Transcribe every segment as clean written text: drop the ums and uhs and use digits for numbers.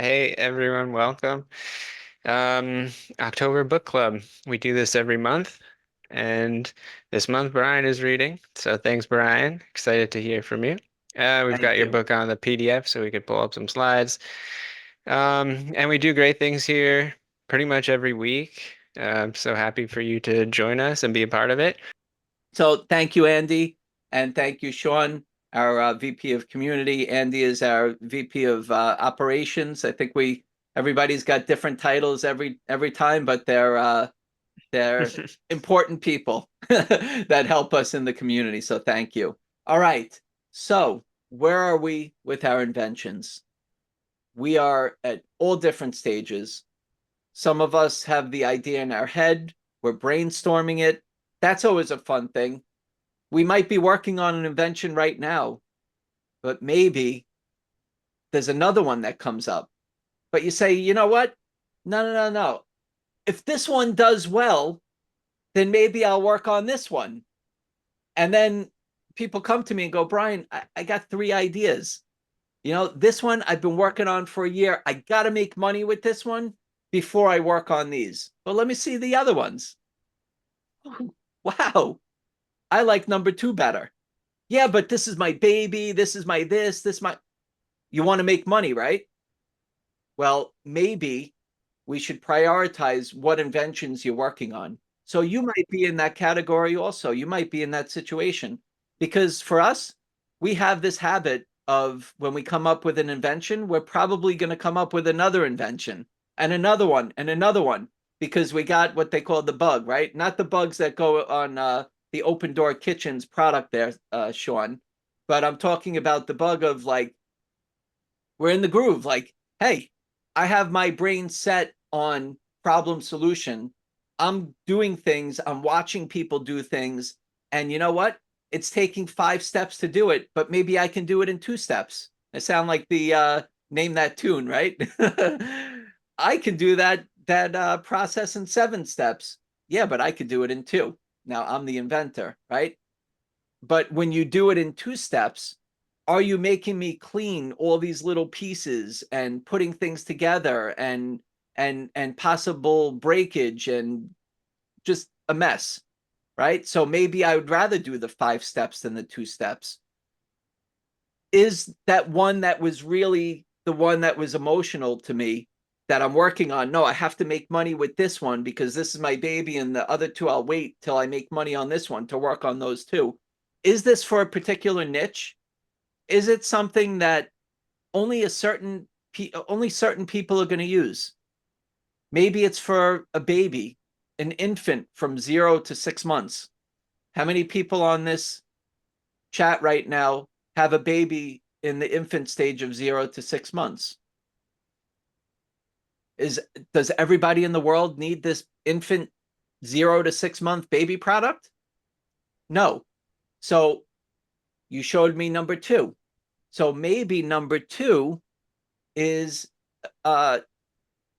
Hey everyone, welcome. Um, October Book Club. We do this every month, and this month Brian is reading. So thanks, Brian. Excited to hear from you. We've Thank got your you. book on the PDF, so we could pull up some slides. And we do great things here pretty much every week. I'm so happy for you to join us and be a part of it. So thank you, Andy, and thank you, Sean, our VP of Community. Andy is our VP of Operations. I think everybody's got different titles every time, but they're important people that help us in the community. So thank you. All right. So where are we with our inventions? We are at all different stages. Some of us have the idea in our head. We're brainstorming it. That's always a fun thing. We might be working on an invention right now, but maybe there's another one that comes up. But you say, you know what? No, no, no, no. If this one does well, then maybe I'll work on this one. And then people come to me and go, Brian, I got three ideas. This one I've been working on for a year. I got to make money with this one before I work on these. But let me see the other ones. Wow. I like number two better. Yeah, but this is my baby. This is my this my. You want to make money, right? Well, maybe we should prioritize what inventions you're working on. So you might be in that category also. You might be in that situation because for us, we have this habit of when we come up with an invention, we're probably going to come up with another invention and another one because we got what they call the bug, right? Not the bugs that go on the open door kitchens product there, Sean, but I'm talking about the bug of like, we're in the groove. Like, hey, I have my brain set on problem solution. I'm doing things, I'm watching people do things. And you know what? It's taking 5 steps to do it, but maybe I can do it in 2 steps. I sound like the name that tune, right? I can do that process in 7 steps. Yeah, but I could do it in two. Now I'm the inventor, right? But when you do it in 2 steps, are you making me clean all these little pieces and putting things together and possible breakage and just a mess, right? So maybe I would rather do the 5 steps than the 2 steps. Is that one that was really the one that was emotional to me that I'm working on? No, I have to make money with this one because this is my baby, and the other two I'll wait till I make money on this one to work on those two. Is this for a particular niche? Is it something that only certain people are going to use? Maybe it's for a baby, an infant from 0 to 6 months. How many people on this chat right now have a baby in the infant stage of 0 to 6 months? Is Does everybody in the world need this infant 0 to 6 month baby product? No. So you showed me number two. So maybe number two is uh,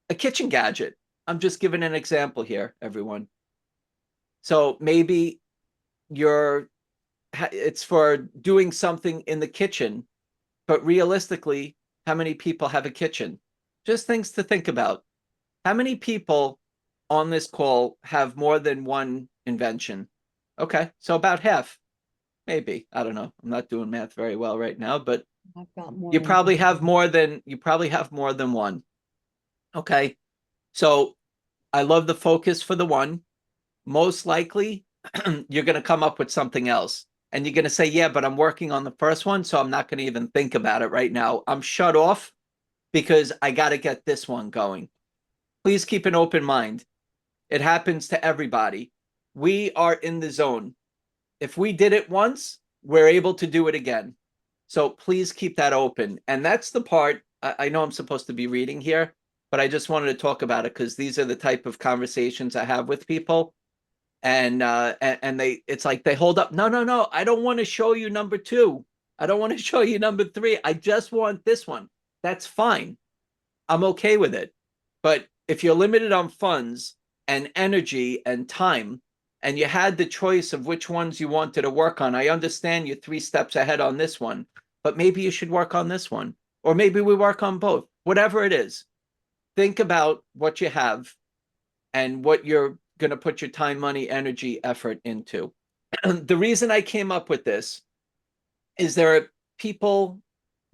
a kitchen gadget. I'm just giving an example here, everyone. So maybe you're it's for doing something in the kitchen, but realistically, how many people have a kitchen? Just things to think about. How many people on this call have more than one invention? Okay, so about half, maybe. I don't know. I'm not doing math very well right now, but I've got more you than probably one. have more than one. Okay. So I love the focus for the one. Most likely, you're going to come up with something else. And you're going to say, yeah, but I'm working on the first one, so I'm not going to even think about it right now. I'm shut off because I got to get this one going. Please keep an open mind. It happens to everybody. We are in the zone. If we did it once, we're able to do it again. So please keep that open. And that's the part I know I'm supposed to be reading here, but I just wanted to talk about it because these are the type of conversations I have with people. And it's like they hold up. No, no, no. I don't want to show you number two. I don't want to show you number three. I just want this one. That's fine. I'm okay with it. But if you're limited on funds and energy and time, and you had the choice of which ones you wanted to work on, I understand you're 3 steps ahead on this one, but maybe you should work on this one. Or maybe we work on both. whatever it is, think about what you have and what you're going to put your time, money, energy, effort into. The reason I came up with this is there are people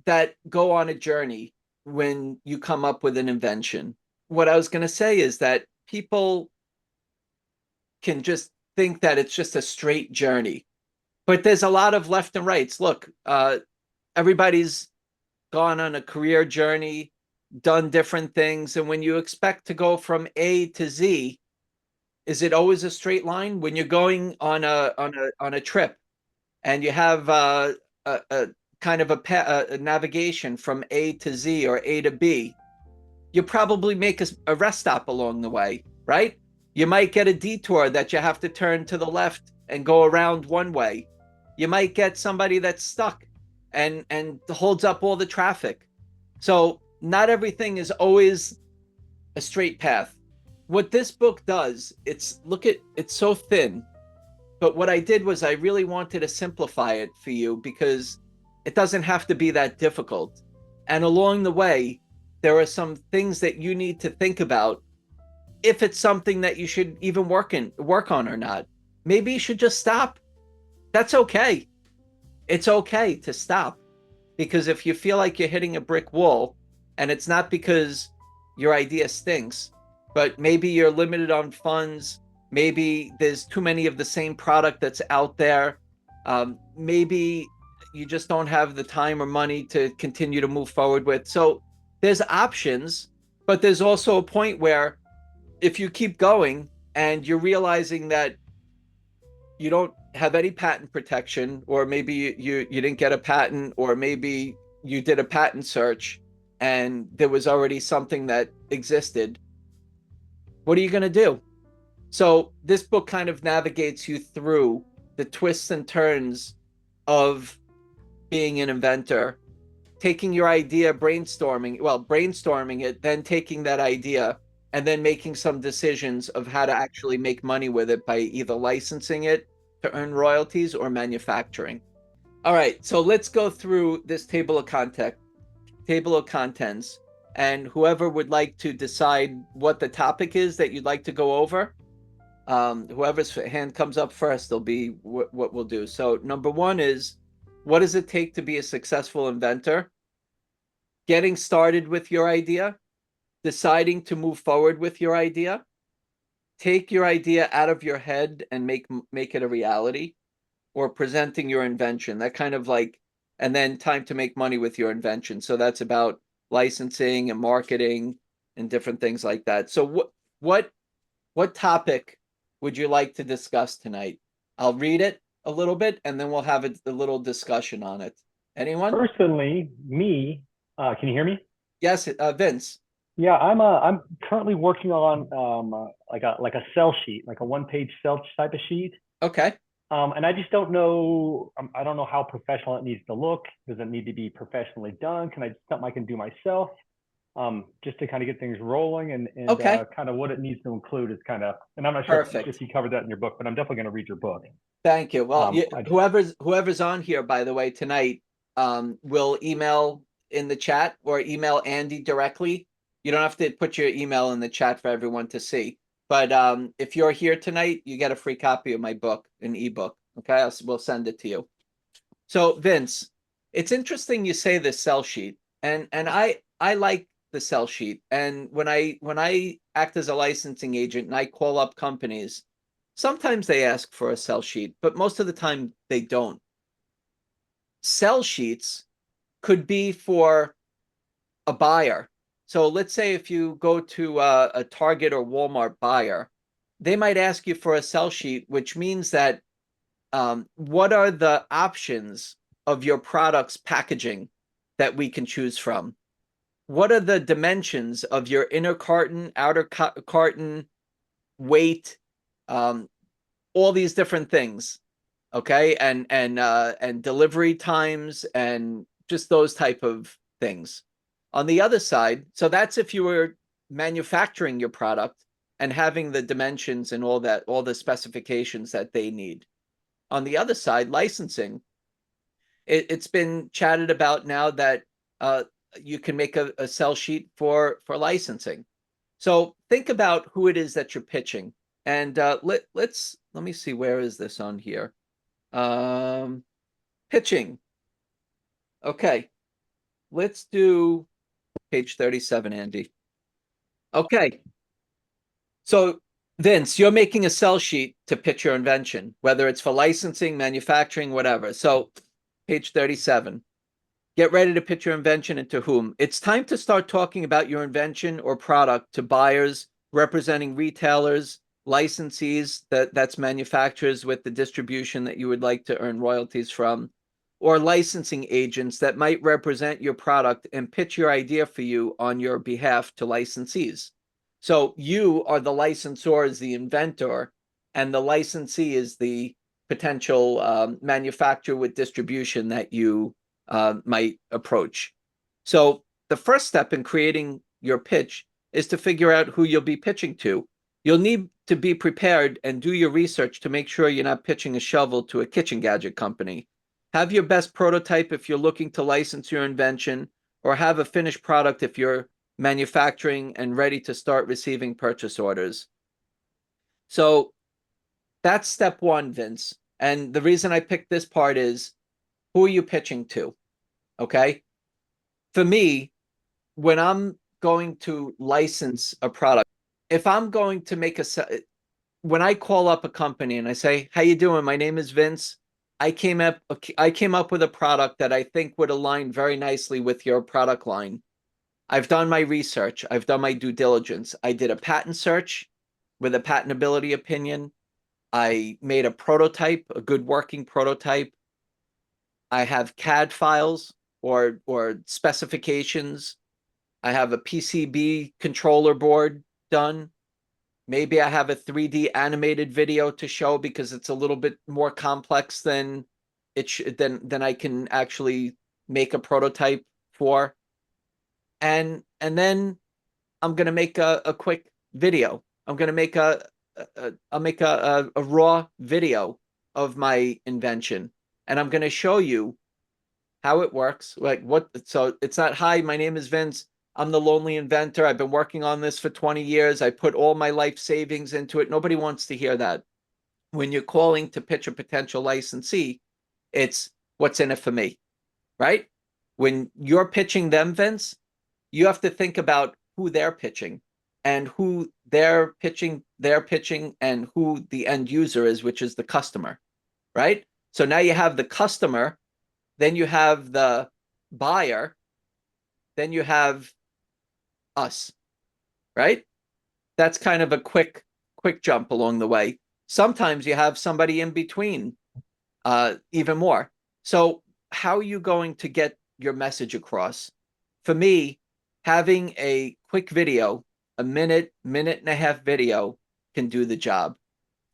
that go on a journey when you come up with an invention. What I was going to say is that people can just think that it's just a straight journey, but there's a lot of left and rights. Look, everybody's gone on a career journey, done different things, and when you expect to go from A to Z, is it always a straight line? When you're going on a trip and you have a kind of a navigation from A to Z or A to B, you probably make a rest stop along the way, right? You might get a detour that you have to turn to the left and go around one way. You might get somebody that's stuck and holds up all the traffic. So not everything is always a straight path. What this book does, it's so thin, but what I did was I really wanted to simplify it for you because it doesn't have to be that difficult. And along the way, there are some things that you need to think about if it's something that you should even work on or not. Maybe you should just stop. That's okay. It's okay to stop because if you feel like you're hitting a brick wall and it's not because your idea stinks, but maybe you're limited on funds, maybe there's too many of the same product that's out there, maybe you just don't have the time or money to continue to move forward with. So there's options, but there's also a point where if you keep going and you're realizing that you don't have any patent protection, or maybe you didn't get a patent, or maybe you did a patent search and there was already something that existed, what are you going to do? So this book kind of navigates you through the twists and turns of being an inventor, taking your idea, brainstorming it, then taking that idea and then making some decisions of how to actually make money with it by either licensing it to earn royalties or manufacturing. All right, so let's go through this table of contents, and whoever would like to decide what the topic is that you'd like to go over, whoever's hand comes up first, will be what we'll do. So number one is, what does it take to be a successful inventor? Getting started with your idea, deciding to move forward with your idea, take your idea out of your head and make it a reality, or presenting your invention. That kind of like, and then time to make money with your invention. So that's about licensing and marketing and different things like that. So what topic would you like to discuss tonight? I'll read it a little bit and then we'll have a little discussion on it. Anyone? Personally, me, can you hear me? Yes, Vince. Yeah, I'm currently working on like a sell sheet, like a one-page sell type of sheet. Okay. And I just don't know. I don't know how professional it needs to look. Does it need to be professionally done? Can I something I can do myself? Just to kind of get things rolling and Okay. kind of what it needs to include is kind of. And I'm not sure if Perfect. you covered that in your book, but I'm definitely going to read your book. Thank you. Well, I just whoever's on here, by the way, tonight, will email in the chat or email Andy directly. You don't have to put your email in the chat for everyone to see. But if you're here tonight, you get a free copy of my book, an ebook. Okay, we'll send it to you. So Vince, it's interesting you say the sell sheet, and I like the sell sheet. And when I act as a licensing agent and I call up companies, sometimes they ask for a sell sheet, but most of the time they don't. Sell sheets could be for a buyer. So let's say if you go to a Target or Walmart buyer, they might ask you for a sell sheet, which means that what are the options of your product's packaging that we can choose from? What are the dimensions of your inner carton, outer carton, weight, um, all these different things? Okay, and delivery times and just those type of things. On the other side, so that's if you were manufacturing your product and having the dimensions and all that, all the specifications that they need. On the other side, licensing, it's been chatted about now that you can make a sell sheet for licensing. So think about who it is that you're pitching. And let me see, where is this on here? Pitching. Okay, let's do page 37, Andy. Okay. So Vince, you're making a sell sheet to pitch your invention, whether it's for licensing, manufacturing, whatever. So page 37. Get ready to pitch your invention and to whom. It's time to start talking about your invention or product to buyers representing retailers, licensees, that's manufacturers with the distribution that you would like to earn royalties from, or licensing agents that might represent your product and pitch your idea for you on your behalf to licensees. So you are the licensor, is the inventor, and the licensee is the potential manufacturer with distribution that you might approach. So the first step in creating your pitch is to figure out who you'll be pitching to. You'll need to be prepared and do your research to make sure you're not pitching a shovel to a kitchen gadget company. Have your best prototype if you're looking to license your invention, or have a finished product if you're manufacturing and ready to start receiving purchase orders. So that's step one, Vince. And the reason I picked this part is, who are you pitching to? Okay. For me, when I'm going to license a product, if I'm going to make when I call up a company and I say, "How you doing? My name is Vince. I came up with a product that I think would align very nicely with your product line. I've done my research. I've done my due diligence. I did a patent search with a patentability opinion. I made a prototype, a good working prototype. I have CAD files or specifications. I have a PCB controller board done. Maybe I have a 3D animated video to show because it's a little bit more complex than than I can actually make a prototype for. And then I'm gonna make a quick video. I'm gonna make I'll make a raw video of my invention, and I'm gonna show you how it works. Like what? So it's not, "Hi, my name is Vince. I'm the lonely inventor. I've been working on this for 20 years. I put all my life savings into it." Nobody wants to hear that. When you're calling to pitch a potential licensee, it's, "What's in it for me?" Right? When you're pitching them, Vince, you have to think about who they're pitching and who they're pitching and who the end user is, which is the customer, right? So now you have the customer, then you have the buyer, then you have us, right? That's kind of a quick jump along the way. Sometimes you have somebody in between, even more. So how are you going to get your message across? For me, having a quick video, a minute and a half video, can do the job.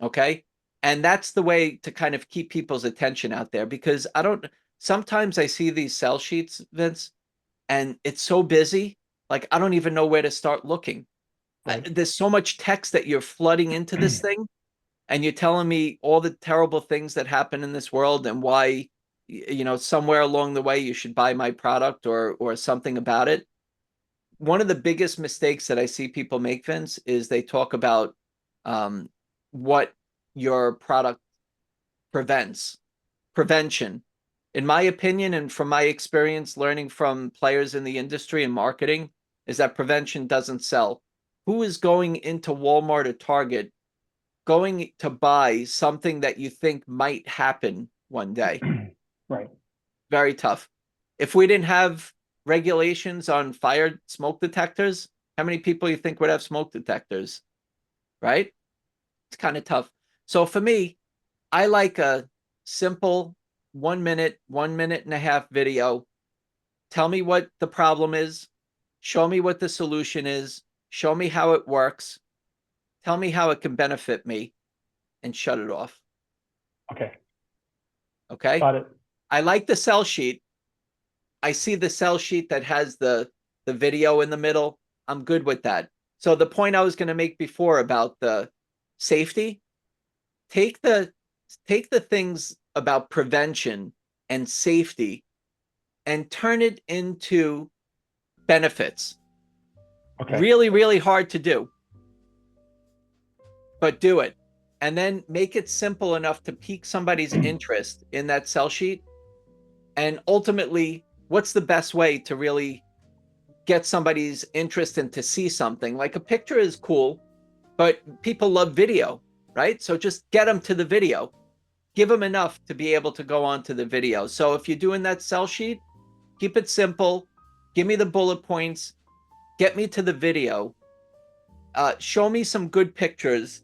Okay. And that's the way to kind of keep people's attention out there, because sometimes I see these sell sheets, Vince, and it's so busy. Like, I don't even know where to start looking. Right. There's so much text that you're flooding into this thing, and you're telling me all the terrible things that happen in this world and why, somewhere along the way you should buy my product or something about it. One of the biggest mistakes that I see people make, Vince, is they talk about what your product prevention. In my opinion, and from my experience learning from players in the industry and marketing, is that prevention doesn't sell. Who is going into Walmart or Target going to buy something that you think might happen one day? Right. Very tough. If we didn't have regulations on fire smoke detectors, how many people you think would have smoke detectors? Right? It's kind of tough. So for me, I like a simple 1 minute, 1 minute and a half video. Tell me what the problem is. Show me what the solution is. Show me how it works. Tell me how it can benefit me, and shut it off. Okay. Okay. Got it. I like the sell sheet. I see the sell sheet that has the video in the middle. I'm good with that. So the point I was going to make before about the safety, take the things about prevention and safety and turn it into benefits. Okay. Really, really hard to do, but do it. And then make it simple enough to pique somebody's interest in that sell sheet. And ultimately, what's the best way to really get somebody's interest and to see something? Like a picture is cool, but people love video, right? So just get them to the video. Give them enough to be able to go on to the video. So if you're doing that sell sheet, keep it simple. Give me the bullet points. Get me to the video. Show me some good pictures.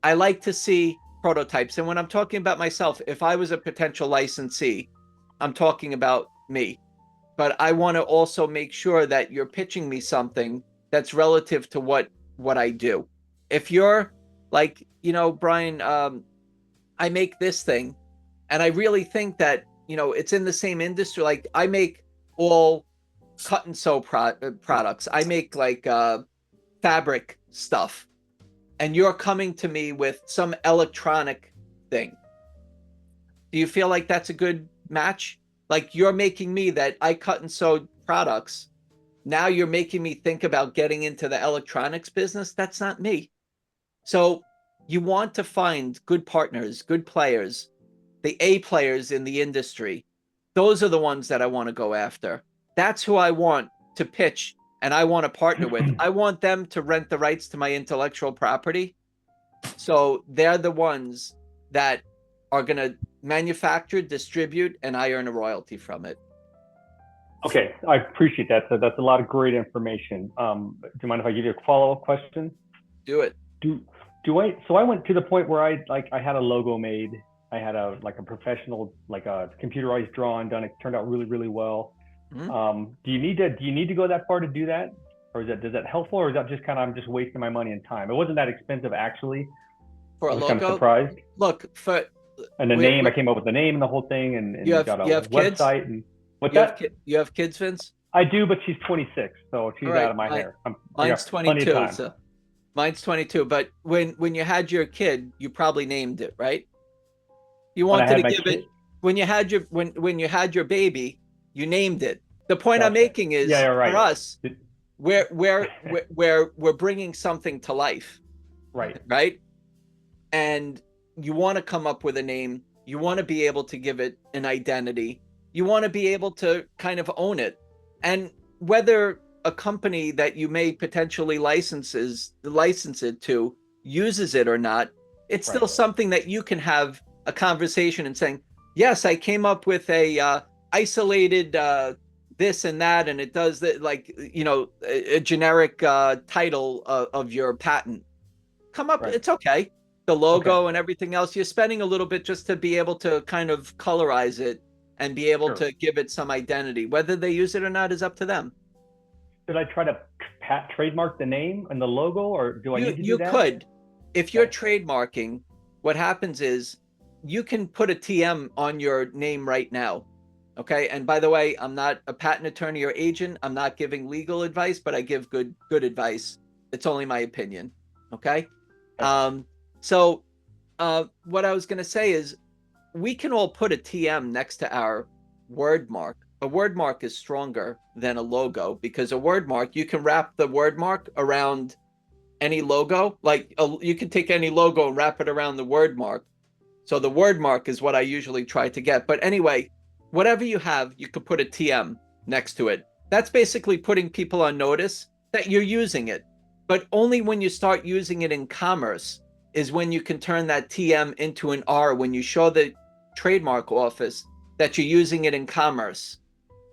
I like to see prototypes. And when I'm talking about myself, if I was a potential licensee, I'm talking about me. But I want to also make sure that you're pitching me something that's relative to what I do. If you're like, Brian, I make this thing, and I really think that, it's in the same industry. Like I make all cut and sew products. I make like fabric stuff. And you're coming to me with some electronic thing. Do you feel like that's a good match? Like you're making me that I cut and sew products. Now you're making me think about getting into the electronics business. That's not me. So you want to find good partners, good players, the A players in the industry. Those are the ones that I want to go after. That's who I want to pitch and I want to partner with. I want them to rent the rights to my intellectual property. So they're the ones that are going to manufacture, distribute, and I earn a royalty from it. Okay, I appreciate that. So that's a lot of great information. Do you mind if I give you a follow-up question? Do it. So I went to the point where I had a logo made. I had a professional, like a computerized drawing done. It turned out really, really well. Mm-hmm. Do you need to go that far to do that? Or does that helpful, or is that just kind of I'm just wasting my money and time? It wasn't that expensive actually. For a I was logo, kind of surprised. Look, and the name, I came up with the name and the whole thing, and you have website kids? and what's that? You have kids, Vince? I do, but she's 26, so she's out of my hair. Mine's 22. So mine's 22. But when you had your kid, you probably named it, right? You wanted to give it when you had your baby, you named it. The point I'm making is for us, we're bringing something to life, right? And you want to come up with a name. You want to be able to give it an identity. You want to be able to kind of own it. And whether a company that you may potentially license it to uses it or not, it's still something that you can have a conversation and saying, yes, I came up with a isolated this and that, and it does that, like, a generic title of your patent. Come up, it's okay. The logo and everything else, you're spending a little bit just to be able to kind of colorize it and be able to give it some identity. Whether they use it or not is up to them. Should I try to trademark the name and the logo, or do I need to do that? You could. If you're trademarking, what happens is you can put a TM on your name right now. Okay. And by the way, I'm not a patent attorney or agent. I'm not giving legal advice, but I give good advice. It's only my opinion. Okay. So what I was going to say is we can all put a TM next to our word mark. A word mark is stronger than a logo because a word mark, you can wrap the word mark around any logo. Like you can take any logo and wrap it around the word mark. So the word mark is what I usually try to get. But anyway, whatever you have, you could put a TM next to it. That's basically putting people on notice that you're using it. But only when you start using it in commerce is when you can turn that TM into an R, when you show the trademark office that you're using it in commerce.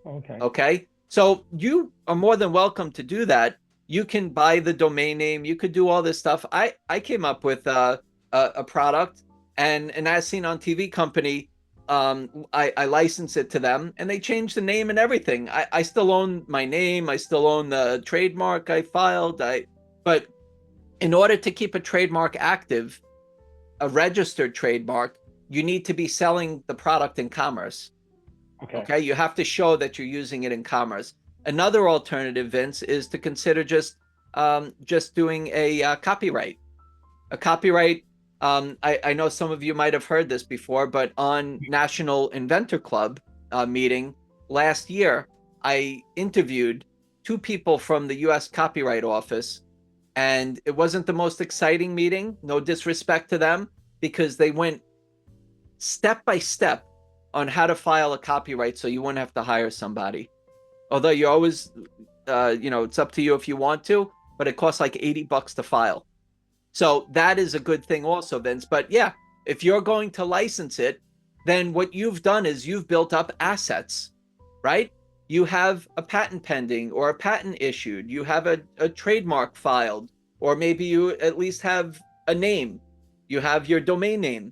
Okay. So you are more than welcome to do that. You can buy the domain name. You could do all this stuff. I came up with a product, and as seen on TV company, I licensed it to them, and they changed the name and everything. I still own my name. I still own the trademark I filed. But in order to keep a trademark active, a registered trademark, you need to be selling the product in commerce. Okay. You have to show that you're using it in commerce. Another alternative, Vince, is to consider just doing a copyright. A copyright. I know some of you might have heard this before, but on National Inventor Club meeting last year, I interviewed two people from the US Copyright Office, and it wasn't the most exciting meeting, no disrespect to them, because they went step by step on how to file a copyright so you wouldn't have to hire somebody. Although you always, it's up to you if you want to, but it costs like $80 to file. So that is a good thing also, Vince. But yeah, if you're going to license it, then what you've done is you've built up assets, right? You have a patent pending or a patent issued. You have a trademark filed, or maybe you at least have a name. You have your domain name,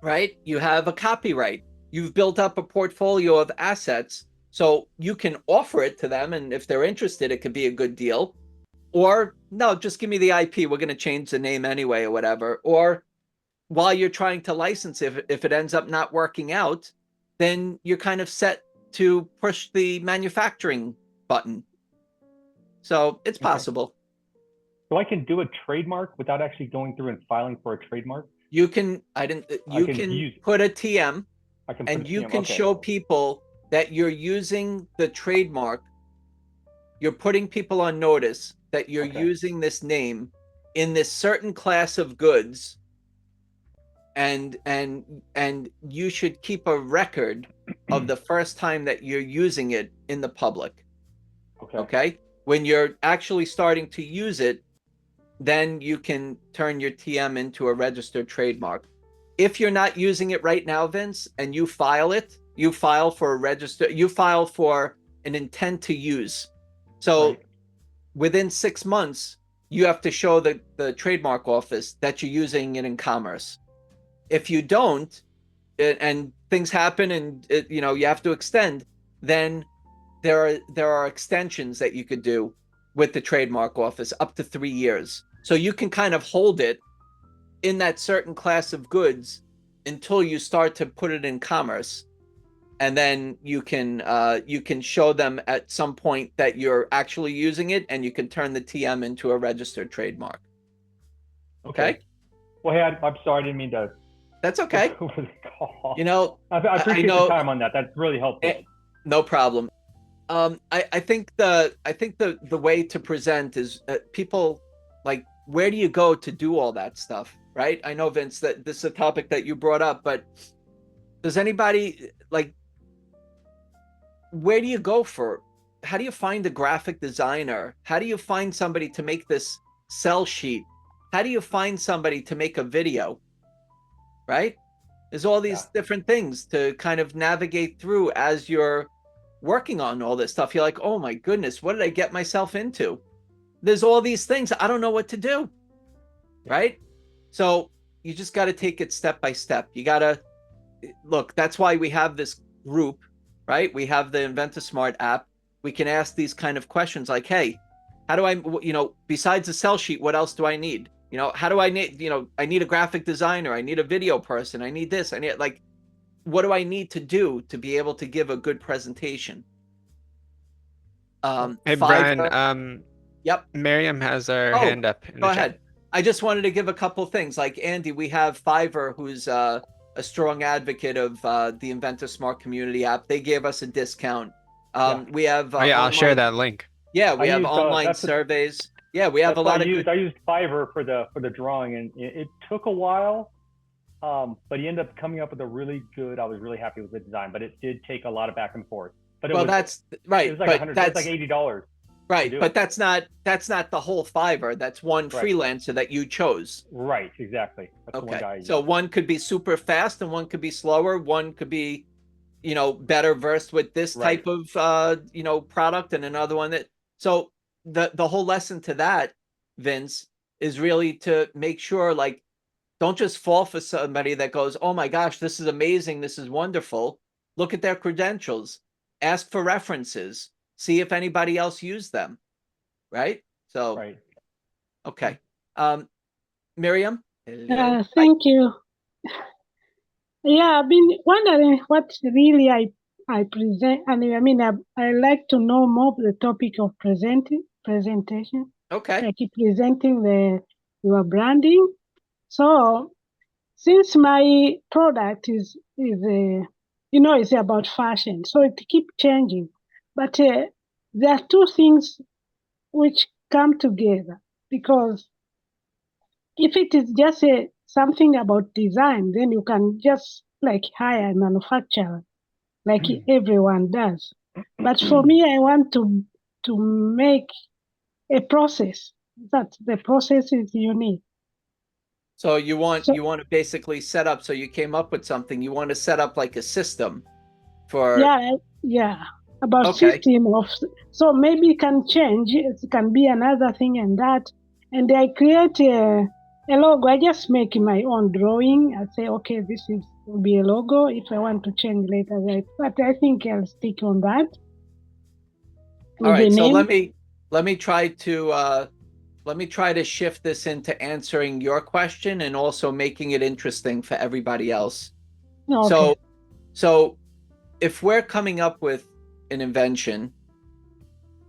right? You have a copyright. You've built up a portfolio of assets. So you can offer it to them. And if they're interested, it could be a good deal. Or no, just give me the IP. We're going to change the name anyway or whatever. Or while you're trying to license it, if it ends up not working out, then you're kind of set to push the manufacturing button. So it's possible. So I can do a trademark without actually going through and filing for a trademark? You can, you can put a TM, and you can show people that you're using the trademark. You're putting people on notice that you're using this name in this certain class of goods, and you should keep a record of the first time that you're using it in the public. Okay? When you're actually starting to use it, then you can turn your TM into a registered trademark. If you're not using it right now, Vince, and you file it, you file for an intent to use. So within 6 months, you have to show the trademark office that you're using it in commerce. If you don't, and things happen and you have to extend, then there are extensions that you could do with the trademark office up to 3 years. So you can kind of hold it in that certain class of goods until you start to put it in commerce. And then you can show them at some point that you're actually using it, and you can turn the TM into a registered trademark. Okay. Well, hey, I'm sorry, I didn't mean to. That's okay. Over the call. I appreciate the time on that. That's really helpful. No problem. I think the way to present is people like, where do you go to do all that stuff, right? I know, Vince, that this is a topic that you brought up, but does anybody where do you go how do you find a graphic designer? How do you find somebody to make this sell sheet? How do you find somebody to make a video, right? There's all these different things to kind of navigate through as you're working on all this stuff. You're like, oh my goodness, what did I get myself into? There's all these things. I don't know what to do, right? So you just got to take it step by step. You got to look, that's why we have this group, right? We have the Inventor Smart app. We can ask these kind of questions like, hey, how do I, besides the sell sheet, what else do I need? How do I need, I need a graphic designer. I need a video person. I need this. I need what do I need to do to be able to give a good presentation? Hey, Brian, yep. Miriam has her hand up. Go ahead. I just wanted to give a couple things. Like Andy, we have Fiverr, who's a strong advocate of the Inventor Smart Community App. They gave us a discount. We have I'll share that link. Yeah, we have online surveys. Yeah, we have a lot of good... I used Fiverr for the drawing, and it took a while, but he ended up coming up with a really good. I was really happy with the design, but it did take a lot of back and forth. But that's right. It was like that's like $80. Right, but that's not the whole Fiverr. That's one freelancer that you chose. Right, exactly. That's okay. One guy. So one could be super fast, and one could be slower. One could be, better versed with this type of product, and another one that. So the whole lesson to that, Vince, is really to make sure, don't just fall for somebody that goes, oh my gosh, this is amazing, this is wonderful. Look at their credentials, ask for references, see if anybody else used them, right? So, okay. Miriam? Thank you. Yeah, I've been wondering what really I present. I mean, I like to know more of the topic of presentation. Okay. Like presenting your branding. So, since my product is it's about fashion, so it keeps changing. But there are two things which come together, because if it is just something about design, then you can just like hire a manufacturer like everyone does. But for me, I want to make a process that the process is unique. So you want to basically set up, so you came up with something, you want to set up like a system for. Yeah, about Okay. system of, so maybe it can change, it can be another thing and that, and I create a logo. I just make my own drawing. I say, okay, this will be a logo. If I want to change later, right? But I think I'll stick on that. All right, so let me try to shift this into answering your question and also making it interesting for everybody else. Okay. So if we're coming up with an invention,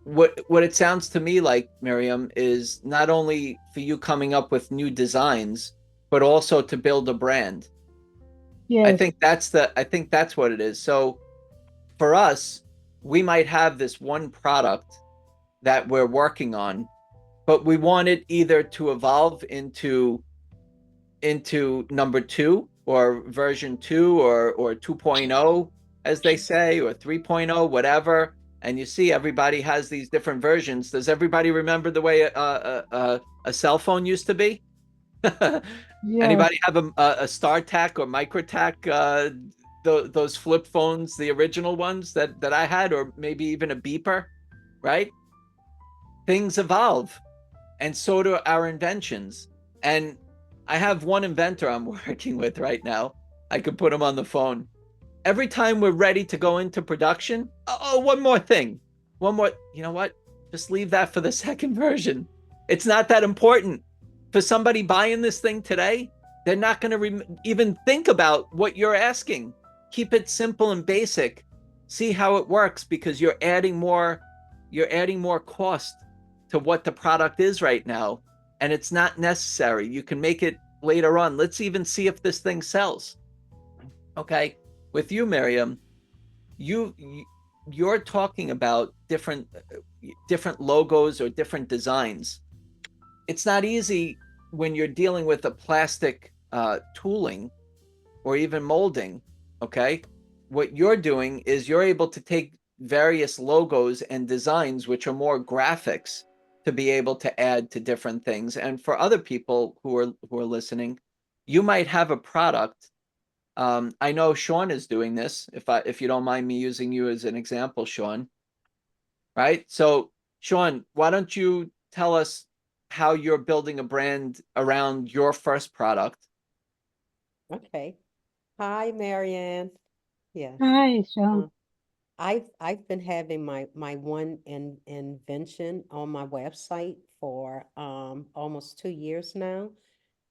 what it sounds to me like, Miriam, is not only for you coming up with new designs, but also to build a brand. Yes. I think that's what it is. So for us, we might have this one product that we're working on, but we want it either to evolve into number 2 or version 2 or 2.0, as they say, or 3.0, whatever. And you see everybody has these different versions. Does everybody remember the way a cell phone used to be? Yeah. Anybody have a StarTAC or MicroTAC, those flip phones, the original ones that I had, or maybe even a beeper, right? Things evolve, and so do our inventions. And I have one inventor I'm working with right now. I could put him on the phone. Every time we're ready to go into production, oh, one more thing. One more, you know what? Just leave that for the second version. It's not that important. For somebody buying this thing today, they're not going to even think about what you're asking. Keep it simple and basic. See how it works, because you're adding more cost to what the product is right now, and it's not necessary. You can make it later on. Let's even see if this thing sells. Okay, with you, Miriam, you're talking about different logos or different designs. It's not easy when you're dealing with a plastic tooling or even molding. Okay, what you're doing is you're able to take various logos and designs, which are more graphics, to be able to add to different things. And for other people who are listening, you might have a product. I know Sean is doing this. If you don't mind me using you as an example, Sean. Right? So, Sean, why don't you tell us how you're building a brand around your first product? Okay. Hi, Marianne. Yes. Hi, Sean. I've been having my one invention on my website for almost 2 years now,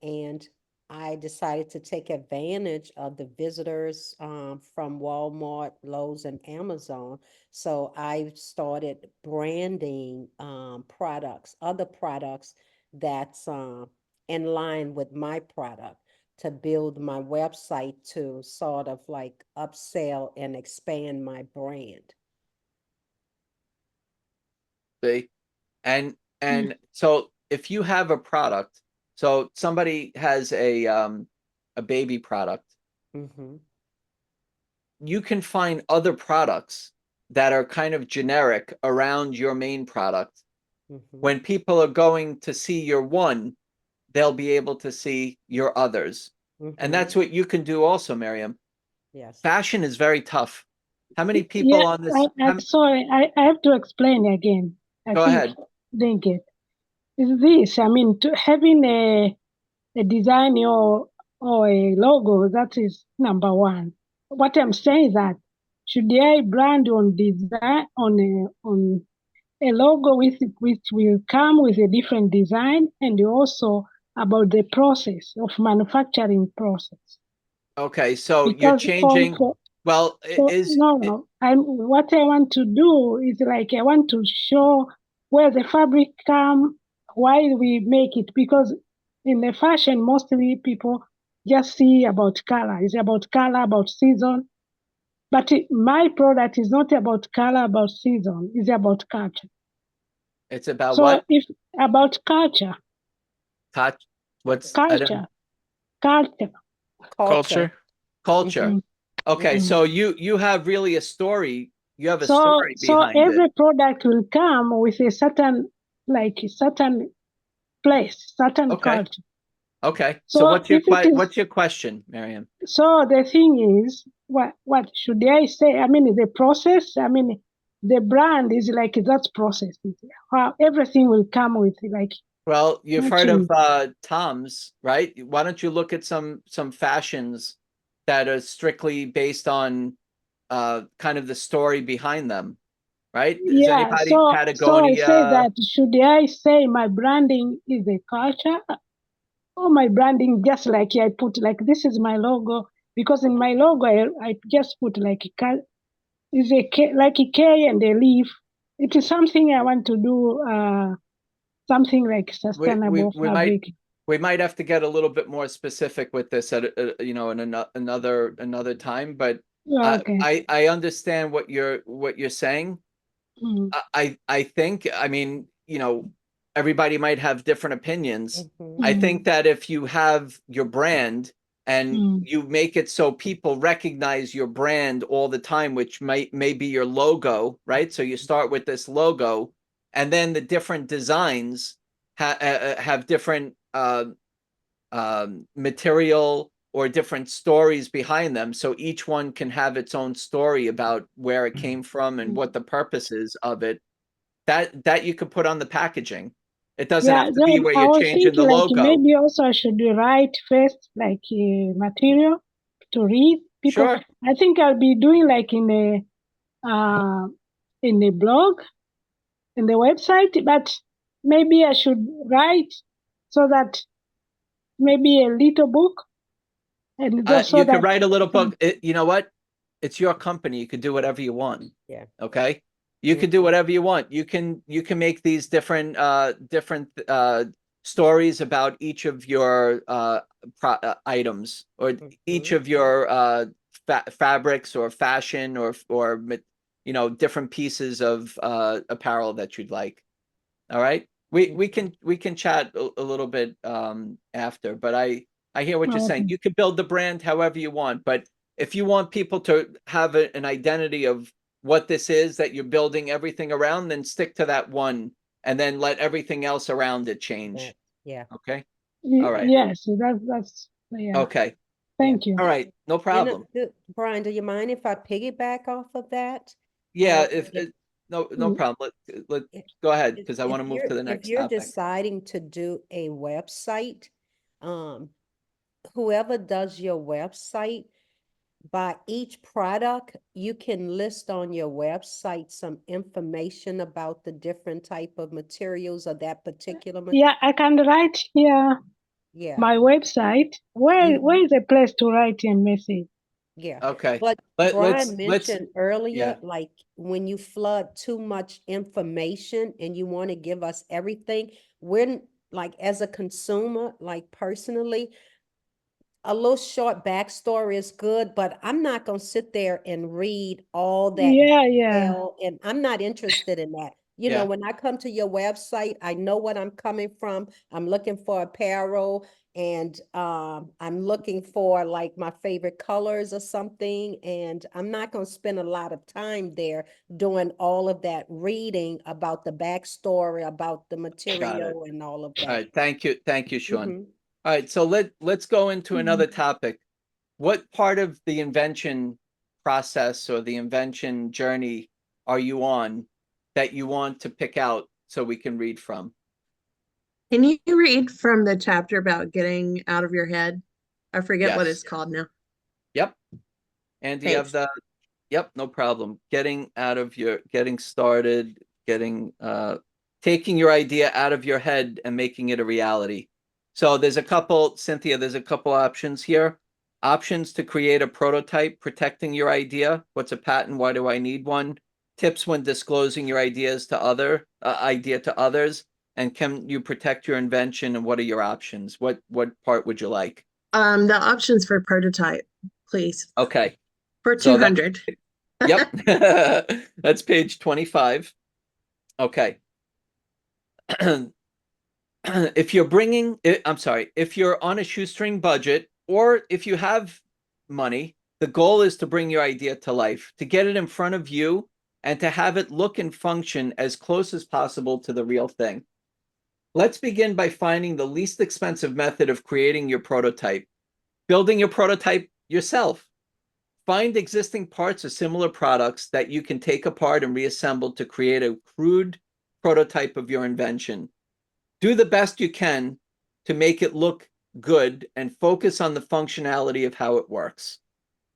and I decided to take advantage of the visitors from Walmart, Lowe's, and Amazon. So I started branding other products that's in line with my product, to build my website to sort of like upsell and expand my brand. See? And so if you have a product, so somebody has a baby product, Mm-hmm. you can find other products that are kind of generic around your main product. Mm-hmm. When people are going to see your one, they'll be able to see your others. Mm-hmm. And that's what you can do also, Miriam. Yes. Fashion is very tough. How many people on this? Sorry, I have to explain again. Go ahead. Didn't get. Is this, I mean, having a design or a logo, that is number one. What I'm saying is that should I brand on design on a logo which will come with a different design, and also about the process of manufacturing process. Okay, so Because you're changing. What I want to do is like I want to show where the fabric come, why we make it, because in the fashion mostly people just see about color. It's about color, about season. But my product is not about color, about season. It's about culture. It's about So what? if about culture, What's culture, culture. Culture. Culture. Mhm. Okay, Mhm. so you have really a story. You have a So story behind it. every product will come with a certain place, certain Okay. culture. Okay. So So if it is, what's your question, Miriam? so the thing is, what should I say? I mean, the process. I mean, the brand is like that process. How everything will come with like. Well, you've heard of Matching. Tom's, right? Why don't you look at some fashions that are strictly based on kind of the story behind them, right? Is Yeah, anybody so I say Patagonia? that should I say my branding is a culture or my branding just like I put like this is my logo, because in my logo I just put like is a K, like a K and a leaf. It is something I want to do, something like sustainable fabric. We might have to get a little bit more specific with this at you know, in another time, but Okay. I understand what you're saying. Mm. I think, I mean, you know, everybody might have different opinions. Mm-hmm. I think that if you have your brand and you make it so people recognize your brand all the time, which may be your logo, right? So you start with this logo, and then the different designs have different material or different stories behind them. So each one can have its own story about where it came from and what the purpose is of it. That you could put on the packaging. It doesn't Yeah, have to be then where I you're was changing the thinking like logo. maybe also I should write first like material to read people. Sure. I think I'll be doing like in a blog, in the website, but maybe I should write so that maybe a little book, and just so You could that write a little book. You know what? It's your company. You could do whatever you want. Yeah. Okay. You can do whatever you want. You can make these different stories about each of your items, or each of your fabrics or fashion, or you know, different pieces of apparel that you'd like. All right. We can chat a little bit after, but I hear what you're saying. You can build the brand however you want, but if you want people to have an identity of what this is that you're building everything around, then stick to that one, and then let everything else around it change. Yeah. Okay. All right. yes, that's yeah. Okay. Thank you. All right. No problem. Brian, do you mind if I piggyback off of that? Yeah. If No problem. Let go ahead, because I want to move to the if next you're topic. deciding to do a website, whoever does your website, by each product, you can list on your website some information about the different type of materials of that particular material. Yeah, I can write here Yeah. my website. Where is the place to write a message? Yeah. Okay. But Brian Let's mentioned earlier, yeah. like when you flood too much information and you want to give us everything, we're like, as a consumer, like personally, a little short backstory is good, but I'm not going to sit there and read all that Yeah, detail, and I'm not interested in that. You know, Yeah. when I come to your website, I know what I'm coming from. I'm looking for apparel, and I'm looking for like my favorite colors or something, and I'm not going to spend a lot of time there doing all of that reading about the backstory, about the material and all of All that. right. Thank you, Sean. Mhm. All right. So let's go into another topic. What part of the invention process or the invention journey are you on that you want to pick out so we can read from? Can you read from the chapter about getting out of your head? I forget what Yes. it's called now. Yep. And do you have Thanks. yep, no problem. Getting started, taking your idea out of your head and making it a reality. So Cynthia, there's a couple options here. Options to create a prototype, protecting your idea. What's a patent? Why do I need one? Tips when disclosing your ideas to others. And can you protect your invention, and what are your options? What part would you like? The options for prototype, please. Okay. For So that, 200. yep, that's page 25. Okay. If you're bringing, I'm sorry, if you're on a shoestring budget, or if you have money, the goal is to bring your idea to life, to get it in front of you, and to have it look and function as close as possible to the real thing. Let's begin by finding the least expensive method of creating your prototype. Building your prototype yourself. Find existing parts of similar products that you can take apart and reassemble to create a crude prototype of your invention. Do the best you can to make it look good and focus on the functionality of how it works.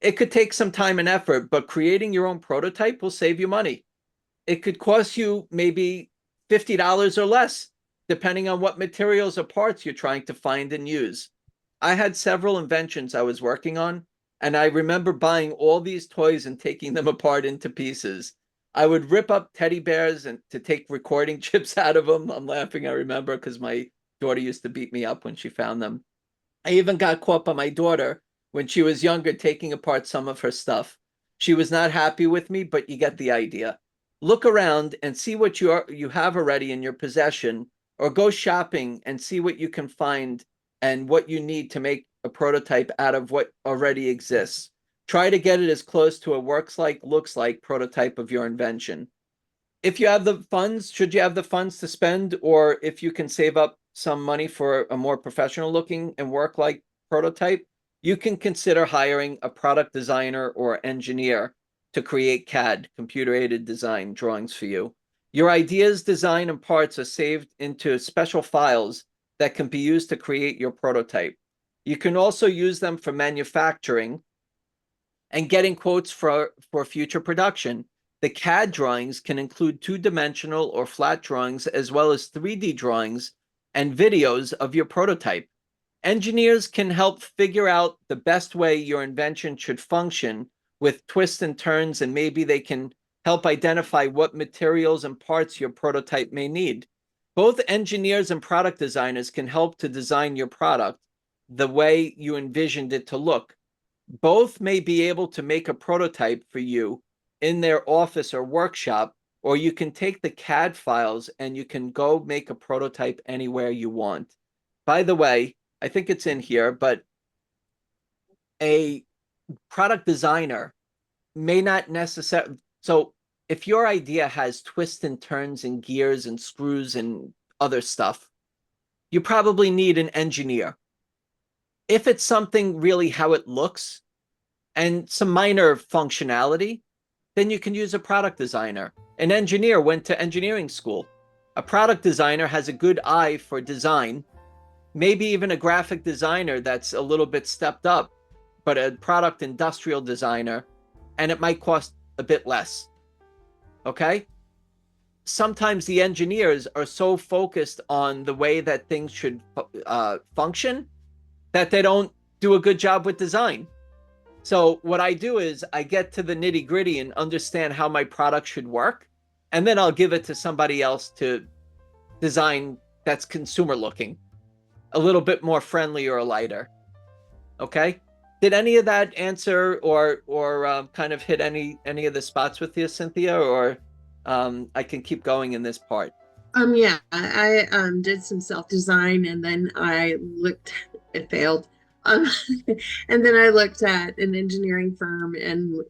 It could take some time and effort, but creating your own prototype will save you money. It could cost you maybe $50 or less, depending on what materials or parts you're trying to find and use. I had several inventions I was working on, and I remember buying all these toys and taking them apart into pieces. I would rip up teddy bears and to take recording chips out of them. I'm laughing, I remember, because my daughter used to beat me up when she found them. I even got caught by my daughter when she was younger taking apart some of her stuff. She was not happy with me, but you get the idea. Look around and see what you have already in your possession, or go shopping and see what you can find and what you need to make a prototype out of what already exists. Try to get it as close to a works like, looks like prototype of your invention. If you have the funds, should you have the funds to spend, or if you can save up some money for a more professional looking and work like prototype, you can consider hiring a product designer or engineer to create CAD, computer aided design drawings for you. Your ideas, design, and parts are saved into special files that can be used to create your prototype. You can also use them for manufacturing and getting quotes for future production. The CAD drawings can include two-dimensional or flat drawings, as well as 3D drawings and videos of your prototype. Engineers can help figure out the best way your invention should function with twists and turns, and maybe they can help identify what materials and parts your prototype may need. Both engineers and product designers can help to design your product the way you envisioned it to look. Both may be able to make a prototype for you in their office or workshop, or you can take the CAD files and you can go make a prototype anywhere you want. By the way, I think it's in here, but a product designer may not necessarily. So if your idea has twists and turns and gears and screws and other stuff, you probably need an engineer. If it's something really how it looks and some minor functionality, then you can use a product designer. An engineer went to engineering school. A product designer has a good eye for design, maybe even a graphic designer that's a little bit stepped up, but a product industrial designer, and it might cost a bit less. Okay? Sometimes the engineers are so focused on the way that things should function that they don't do a good job with design. So what I do is I get to the nitty gritty and understand how my product should work, and then I'll give it to somebody else to design that's consumer looking, a little bit more friendly or lighter. Okay. Did any of that answer or kind of hit any of the spots with you, Cynthia, or I can keep going in this part? Yeah, I did some self-design, and then I looked, it failed. Um, and then I looked at an engineering firm, and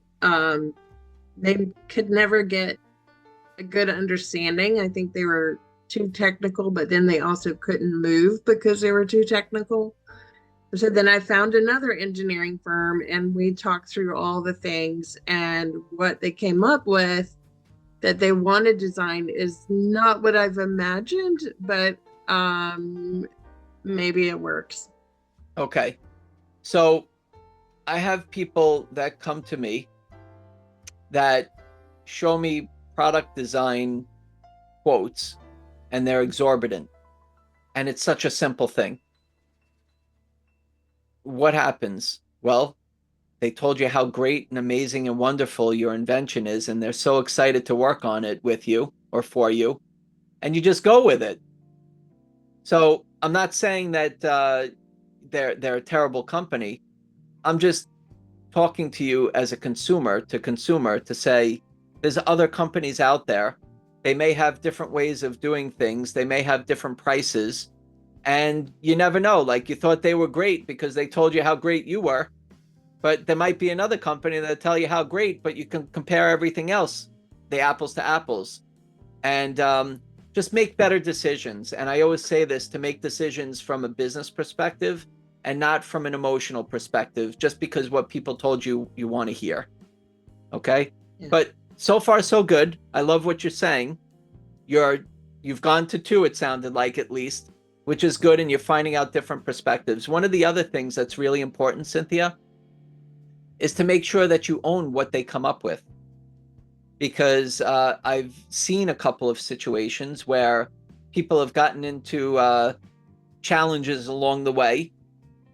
they could never get a good understanding. I think they were too technical, but then they also couldn't move because they were too technical. So then I found another engineering firm, and we talked through all the things, and what they came up with that they want to design is not what I've imagined, but maybe it works. Okay. So I have people that come to me that show me product design quotes, and they're exorbitant. And it's such a simple thing. What happens? Well, they told you how great and amazing and wonderful your invention is, and they're so excited to work on it with you or for you, and you just go with it. So I'm not saying that they're a terrible company. I'm just talking to you as a consumer to say, there's other companies out there. They may have different ways of doing things. They may have different prices. And you never know, like you thought they were great because they told you how great you were. But there might be another company that'll tell you how great, but you can compare everything else, the apples to apples. And just make better decisions. And I always say this, to make decisions from a business perspective and not from an emotional perspective, just because what people told you you want to hear. Okay. Yeah. But so far, so good. I love what you're saying. You've gone to 2, it sounded like, at least, which is good. And you're finding out different perspectives. One of the other things that's really important, Cynthia, is to make sure that you own what they come up with. Because I've seen a couple of situations where people have gotten into challenges along the way,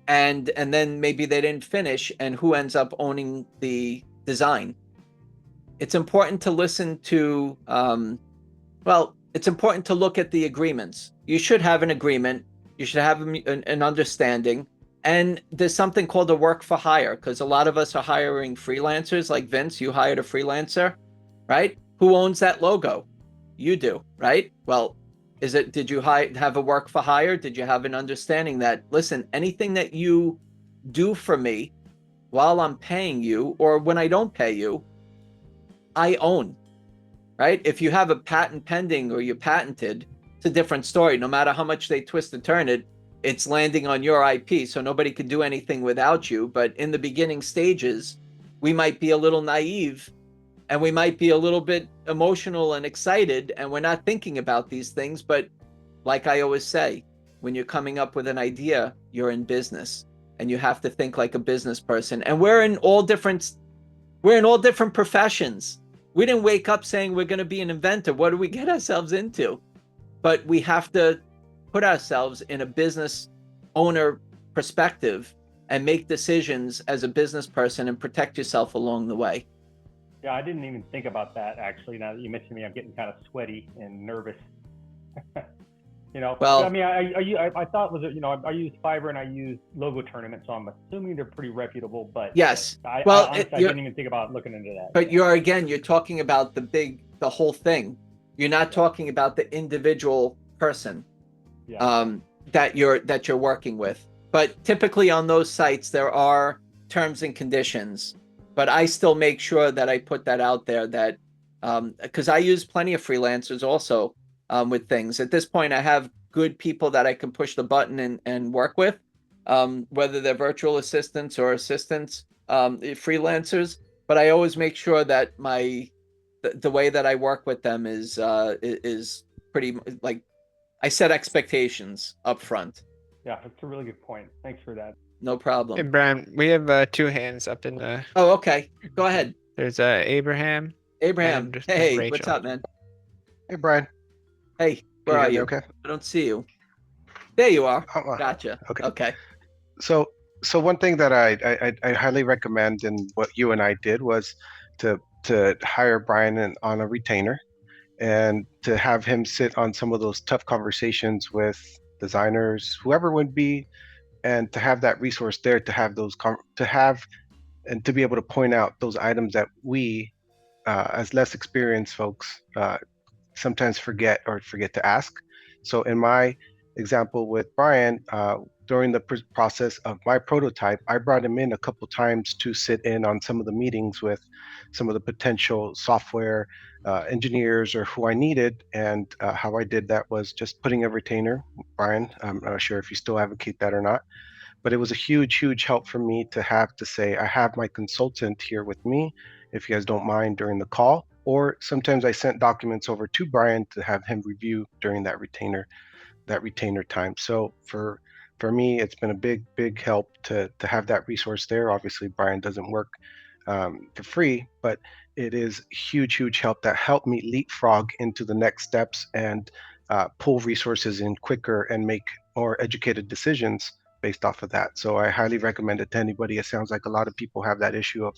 and then maybe they didn't finish, and who ends up owning the design? It's important to listen to, it's important to look at the agreements. You should have an agreement. You should have an understanding. And there's something called a work for hire, because a lot of us are hiring freelancers. Like Vince, you hired a freelancer, right? Who owns that logo? You do, right? Well, did you have a work for hire? Did you have an understanding that, listen, anything that you do for me while I'm paying you, or when I don't pay you, I own, right? If you have a patent pending or you patented, it's a different story. No matter how much they twist and turn it, it's landing on your IP, so nobody can do anything without you. But in the beginning stages, we might be a little naive, and we might be a little bit emotional and excited, and we're not thinking about these things. But like I always say, when you're coming up with an idea, you're in business, and you have to think like a business person. And we're in all different professions. We didn't wake up saying we're going to be an inventor. What do we get ourselves into? But we have to put ourselves in a business owner perspective and make decisions as a business person and protect yourself along the way. Yeah, I didn't even think about that, actually. Now that you mentioned me, I'm getting kind of sweaty and nervous. Well, I mean, I thought I used Fiverr and I used Logo Tournament, so I'm assuming they're pretty reputable. But yes, I didn't even think about looking into that. But you're talking about the whole thing. You're not talking about the individual person that you're working with. But typically on those sites there are terms and conditions. But I still make sure that I put that out there, that because I use plenty of freelancers also with things. At this point, I have good people that I can push the button and work with, whether they're virtual assistants or assistants, freelancers. But I always make sure that the way that I work with them is pretty, like, I set expectations up front. Yeah, that's a really good point. Thanks for that. No problem. Hey, Brian, we have 2 hands up in the. Oh, okay. Go ahead. There's Abraham. Abraham. Hey, Rachel. What's up, man? Hey, Brian. Hey, where are you? Okay. I don't see you. There you are. Gotcha. Okay. So one thing that I highly recommend, and what you and I did, was to hire Brian on a retainer, and to have him sit on some of those tough conversations with designers, whoever would be, and to have that resource there, to have those and to be able to point out those items that we, as less experienced folks, sometimes forget to ask. So in my example with Brian, during the process of my prototype, I brought him in a couple times to sit in on some of the meetings with some of the potential software engineers or who I needed. And how I did that was just putting a retainer. Brian, I'm not sure if you still advocate that or not, but it was a huge help for me to say, I have my consultant here with me, if you guys don't mind, during the call. Or sometimes I sent documents over to Brian to have him review during that retainer time. So for me, it's been a big help to have that resource there. Obviously, Brian doesn't work for free, but it is huge help that helped me leapfrog into the next steps and pull resources in quicker and make more educated decisions based off of that. So I highly recommend it to anybody. It sounds like a lot of people have that issue of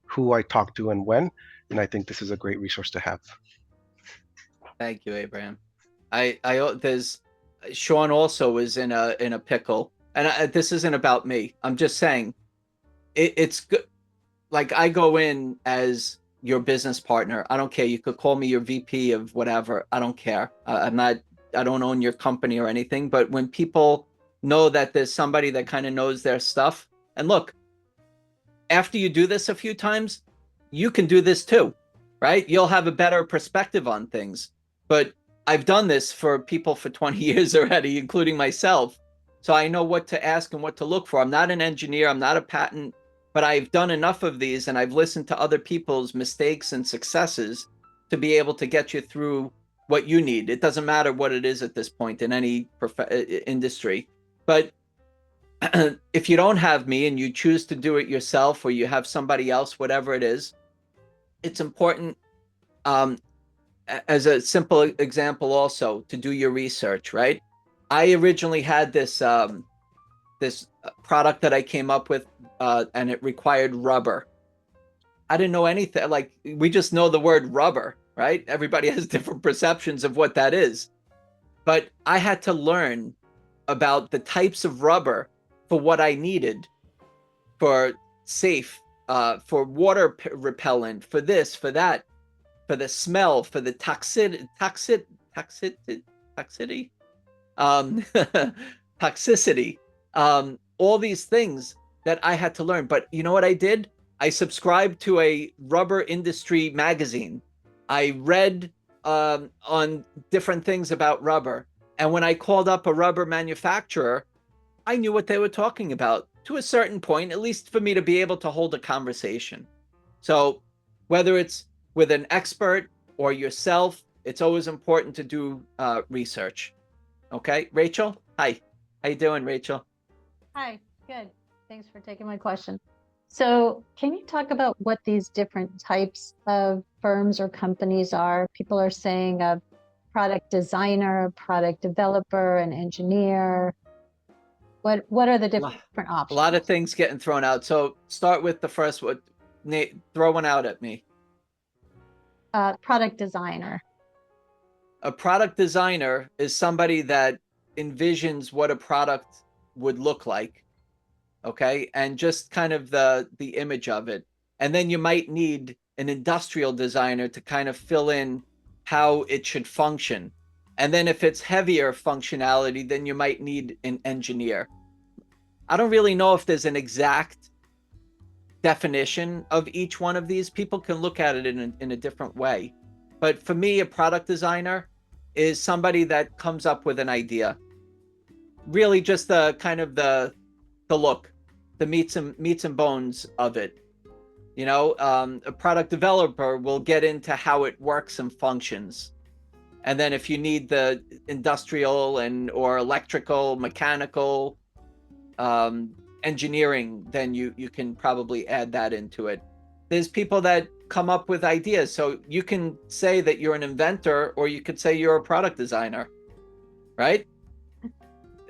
who I talk to and when, and I think this is a great resource to have. Thank you, Abraham. There's Sean also is in a pickle, and this isn't about me. I'm just saying, it's good. Like I go in as your business partner. I don't care. You could call me your VP of whatever. I don't care. I don't own your company or anything. But when people know that there's somebody that kind of knows their stuff, and look, after you do this a few times, you can do this too, right? You'll have a better perspective on things. But I've done this for people for 20 years already, including myself. So I know what to ask and what to look for. I'm not an engineer. I'm not a patent, but I've done enough of these and I've listened to other people's mistakes and successes to be able to get you through what you need. It doesn't matter what it is at this point in any industry. But if you don't have me and you choose to do it yourself, or you have somebody else, whatever it is, it's important, as a simple example also, to do your research, right? I originally had this this product that I came up with, and it required rubber. I didn't know anything. Like, we just know the word rubber, right? Everybody has different perceptions of what that is. But I had to learn about the types of rubber for what I needed, for safe, for water repellent, for this, for that, for the smell, for the toxicity, toxicity, all these things that I had to learn. But you know what I did? I subscribed to a rubber industry magazine. I read on different things about rubber. And when I called up a rubber manufacturer, I knew what they were talking about to a certain point, at least for me to be able to hold a conversation. So whether it's with an expert or yourself, it's always important to do research. Okay, Rachel? Hi. How you doing, Rachel? Hi, good. Thanks for taking my question. So can you talk about what these different types of firms or companies are? People are saying a product designer, product developer, an engineer. What are the different options? A lot of things getting thrown out. So start with the first one. Nate, throw one out at me. Product designer. A product designer is somebody that envisions what a product would look like, okay, and just kind of the image of it. And then you might need an industrial designer to kind of fill in how it should function. And then if it's heavier functionality, then you might need an engineer. I don't really know if there's an exact definition of each one of these. People can look at it in a different way. But for me, a product designer is somebody that comes up with an idea. Really just the kind of the look, the meats and bones of it. You know, a product developer will get into how it works and functions. And then if you need the industrial and or electrical, mechanical, engineering, then you can probably add that into it. There's people that come up with ideas. So you can say that you're an inventor, or you could say you're a product designer, right?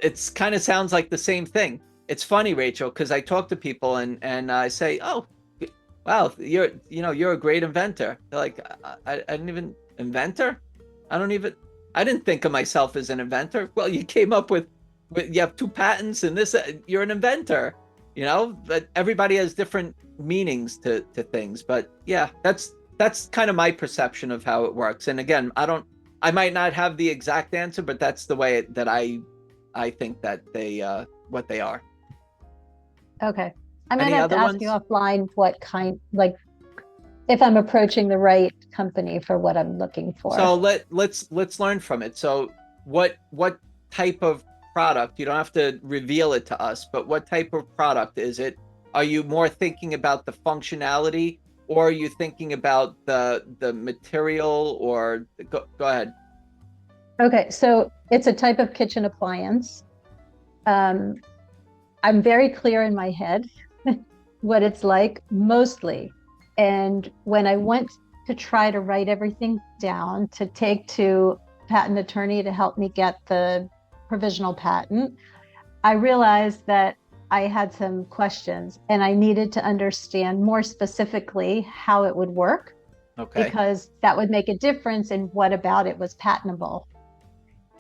It's kind of sounds like the same thing. It's funny, Rachel, because I talk to people and I say, oh, wow, you're a great inventor. They're like, I didn't even inventor. I didn't think of myself as an inventor. Well, you came up with you have 2 patents and this, you're an inventor, you know, but everybody has different meanings to things. But yeah, that's kind of my perception of how it works. And again, I might not have the exact answer, but that's the way that I think that they, what they are. Okay. I'm going Any to have to other ask you ones? offline what kind, like, if I'm approaching the right company for what I'm looking for. So let's learn from it. So what type of product, you don't have to reveal it to us, but what type of product is it? Are you more thinking about the functionality, or are you thinking about the material, or go ahead. Okay, so it's a type of kitchen appliance. I'm very clear in my head what it's like mostly. And when I went to try to write everything down to take to patent attorney to help me get the provisional patent, I realized that I had some questions and I needed to understand more specifically how it would work. Okay. Because that would make a difference in what about it was patentable.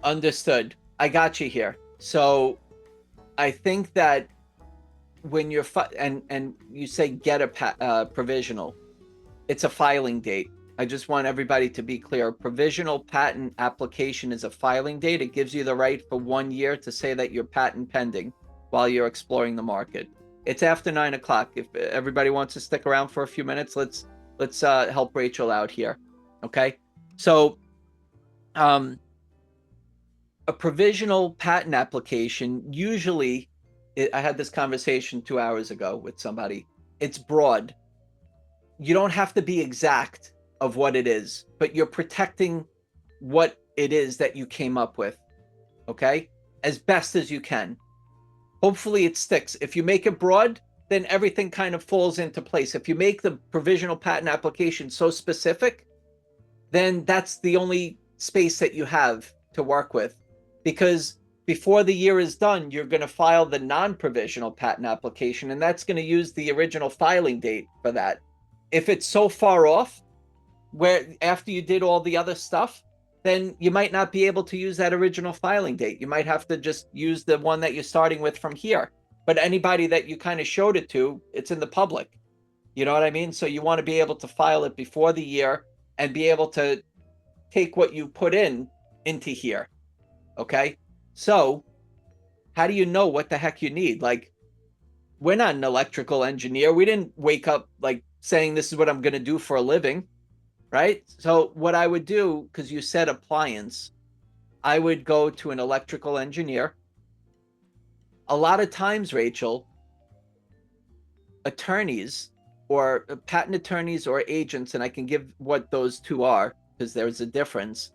Understood. I got you here. So I think that when you're and you say get a provisional, it's a filing date. I just want everybody to be clear. A provisional patent application is a filing date. It gives you the right for 1 year to say that you're patent pending while you're exploring the market. It's after 9 o'clock. If everybody wants to stick around for a few minutes, let's help Rachel out here. Okay. So a provisional patent application, usually, I had this conversation 2 hours ago with somebody. It's broad. You don't have to be exact of what it is, but you're protecting what it is that you came up with, okay? As best as you can. Hopefully it sticks. If you make it broad, then everything kind of falls into place. If you make the provisional patent application so specific, then that's the only space that you have to work with. Because before the year is done, you're going to file the non-provisional patent application, and that's going to use the original filing date for that. If it's so far off, where after you did all the other stuff, then you might not be able to use that original filing date. You might have to just use the one that you're starting with from here. But anybody that you kind of showed it to, it's in the public. You know what I mean? So you want to be able to file it before the year and be able to take what you put into here. Okay? So how do you know what the heck you need? Like, we're not an electrical engineer. We didn't wake up like saying this is what I'm going to do for a living, right? So what I would do, because you said appliance, I would go to an electrical engineer. A lot of times, Rachel, attorneys or patent attorneys or agents, and I can give what those two are because there's a difference,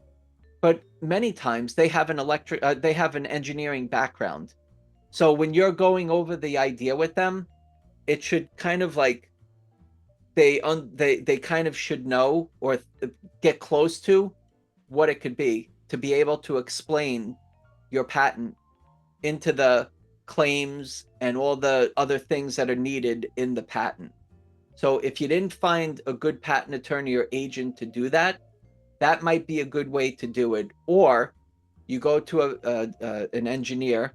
but many times they have an engineering background. So when you're going over the idea with them, it should kind of like they kind of should know or get close to what it could be to be able to explain your patent into the claims and all the other things that are needed in the patent. So if you didn't find a good patent attorney or agent to do that, that might be a good way to do it. Or you go to an engineer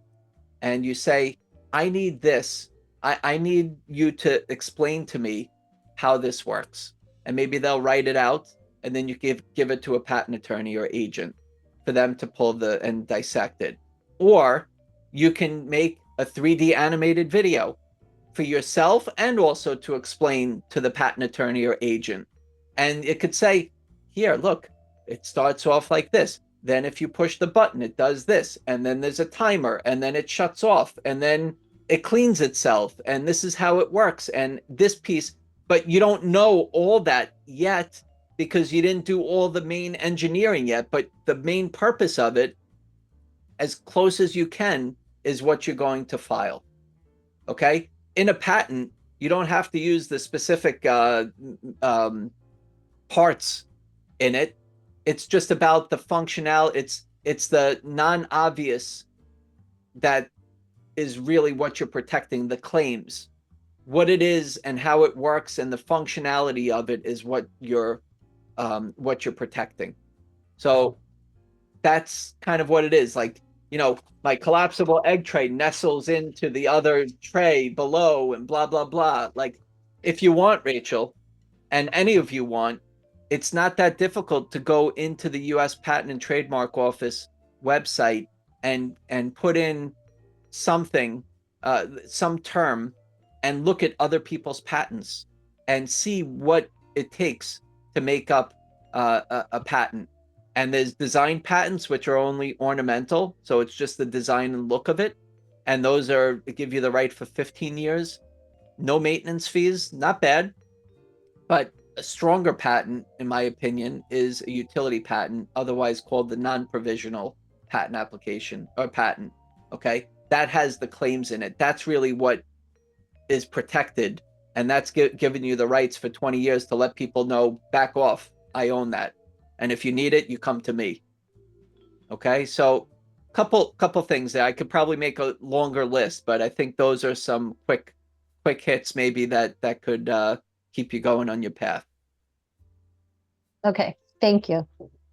and you say, I need this. I need you to explain to me how this works. And maybe they'll write it out, and then you give it to a patent attorney or agent for them to pull and dissect it. Or you can make a 3D animated video for yourself and also to explain to the patent attorney or agent. And it could say, here, look, it starts off like this. Then if you push the button, it does this. And then there's a timer, and then it shuts off, and then it cleans itself. And this is how it works. And this piece, but you don't know all that yet because you didn't do all the main engineering yet. But the main purpose of it, as close as you can, is what you're going to file. Okay? In a patent, you don't have to use the specific parts in it. It's just about the functionality. It's the non-obvious that is really what you're protecting, the claims. What it is and how it works and the functionality of it is what you're protecting. So that's kind of what it is. Like, my collapsible egg tray nestles into the other tray below and blah, blah, blah. Like, if you want, Rachel, and any of you want, it's not that difficult to go into the U.S. Patent and Trademark Office website and put in something, some term, and look at other people's patents and see what it takes to make up a patent. And there's design patents, which are only ornamental. So it's just the design and look of it. And those give you the right for 15 years. No maintenance fees, not bad. But a stronger patent, in my opinion, is a utility patent, otherwise called the non-provisional patent application or patent. Okay. That has the claims in it. That's really what is protected. And that's giving you the rights for 20 years to let people know, back off, I own that. And if you need it, you come to me. Okay, so couple things there. I could probably make a longer list, but I think those are some quick hits maybe that could keep you going on your path. Okay, thank you.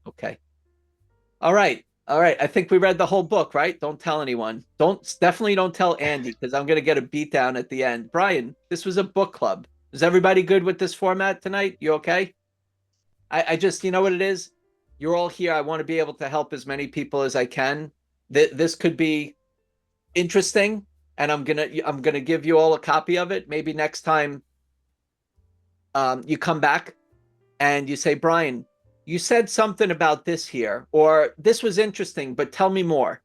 Okay. All right. All right. I think we read the whole book, right? Don't tell anyone. Definitely don't tell Andy because I'm going to get a beat down at the end. Brian, this was a book club. Is everybody good with this format tonight? You okay? I just, you know what it is? You're all here. I want to be able to help as many people as I can. This could be interesting, and I'm gonna give you all a copy of it. Maybe next time you come back and you say, Brian, you said something about this here, or this was interesting, but tell me more.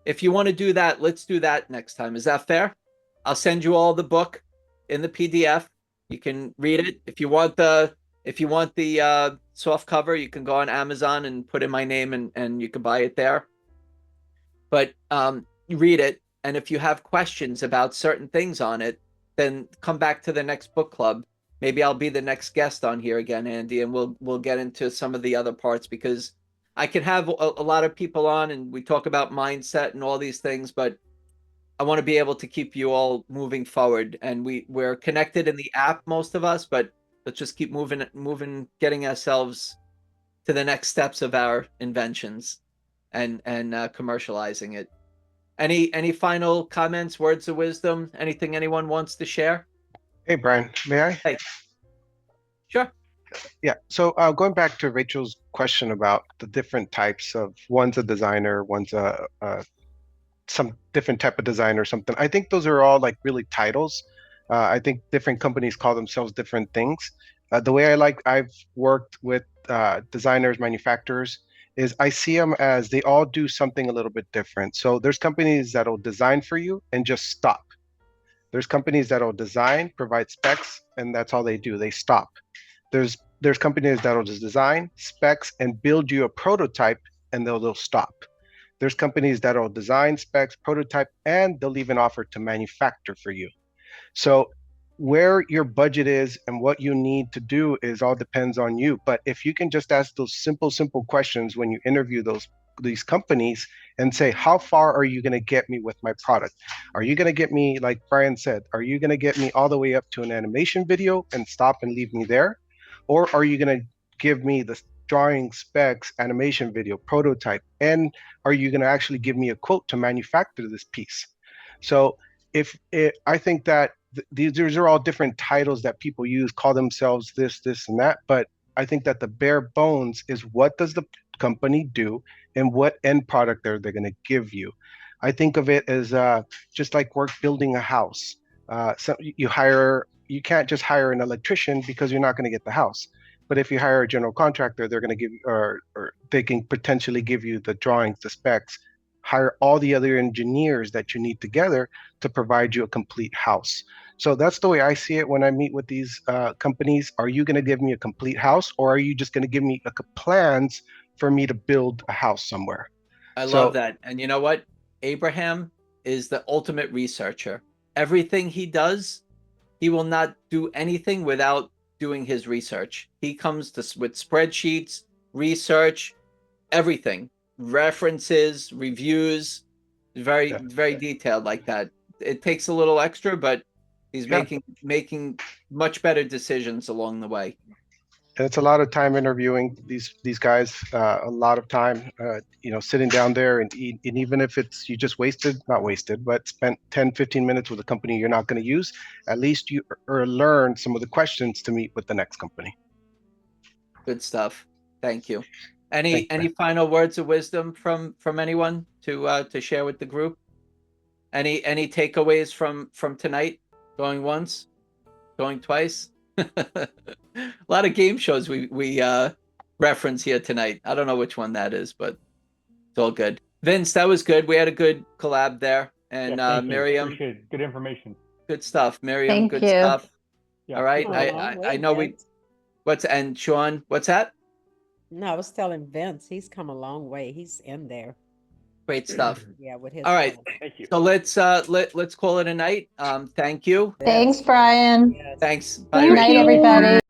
If you want to do that, let's do that next time. Is that fair? I'll send you all the book in the PDF. You can read it. If you want the soft cover, you can go on Amazon and put in my name and you can buy it there. But you read it, and if you have questions about certain things on it, then come back to the next book club. Maybe I'll be the next guest on here again, Andy, and we'll get into some of the other parts because I can have a lot of people on and we talk about mindset and all these things, but I want to be able to keep you all moving forward. And we're connected in the app, most of us, but let's just keep moving, getting ourselves to the next steps of our inventions and commercializing it. Any final comments, words of wisdom, anything anyone wants to share? Hey, Brian, may I? Hey. Sure. Yeah. So going back to Rachel's question about the different types of one's a designer, one's some different type of design or something. I think those are all like really titles. I think different companies call themselves different things. The way I've worked with designers, manufacturers, is I see them as they all do something a little bit different. So there's companies that'll design for you and just stop. There's companies that'll design, provide specs, and that's all they do. They stop. There's companies that'll just design, specs, and build you a prototype, and they'll stop. There's companies that'll design, specs, prototype, and they'll even offer to manufacture for you. So where your budget is and what you need to do is all depends on you. But if you can just ask those simple questions when you interview these companies and say, how far are you going to get me with my product? Are you going to get me, like Brian said, are you going to get me all the way up to an animation video and stop and leave me there? Or are you going to give me the drawing, specs, animation video, prototype, and are you going to actually give me a quote to manufacture this piece? So I think that these are all different titles that people use, call themselves this, and that, but I think that the bare bones is what does the company do and what end product they're going to give you. I think of it as just like work building a house. So you can't just hire an electrician because you're not going to get the house. But if you hire a general contractor, they're going to give you, or they can potentially give you the drawings, the specs, hire all the other engineers that you need together to provide you a complete house. So that's the way I see it when I meet with these companies. Are you going to give me a complete house, or are you just going to give me plans for me to build a house somewhere? I love that. And you know what? Abraham is the ultimate researcher. Everything he does, he will not do anything without doing his research. He comes with spreadsheets, research, everything, references, reviews, very detailed like that. It takes a little extra, but he's making much better decisions along the way. And it's a lot of time interviewing these guys, a lot of time, sitting down there and even if it's you just but spent 10, 15 minutes with a company you're not going to use, at least you learn some of the questions to meet with the next company. Good stuff. Thank you. Any final words of wisdom from anyone to share with the group? Any takeaways from tonight? Going once, going twice. A lot of game shows we reference here tonight. I don't know which one that is, but it's all good. Vince, that was good. We had a good collab there. And Miriam, appreciate it. Good information. Good stuff. Miriam, Thank good you. stuff. Yeah. All right. Aw, I know Vince. and Sean, what's that? No, I was telling Vince, he's come a long way. He's in there. Great stuff. Yeah, with his. All right. Thank you. So let's call it a night. Thank you. Thanks, Brian. Yes. Thanks. Thank Bye. Good night, you. everybody.